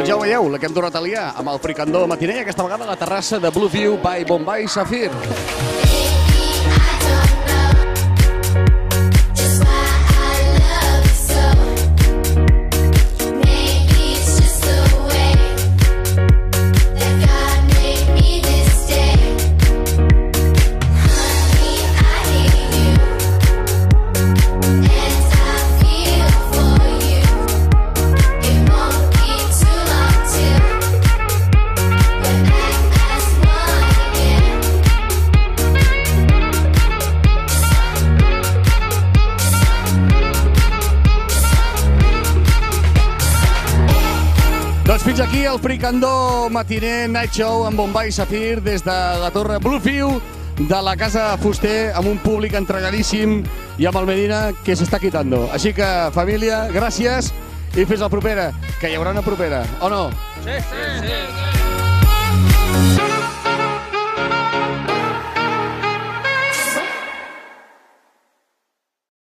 Doncs ja ho veieu, la que hem tornat a liar amb el fricandó matiner, aquesta vegada a la terrassa de Blueview by Bombay Sapphire. Doncs fins aquí el fricandó matiner Night Show amb Bombay Sapphire des de la torre Blueview de la casa Fuster, amb un públic entregadíssim i amb el Medina que s'està quitando. Així que, família, gràcies i fins la propera, que hi haurà una propera, o no? Sí, sí, sí.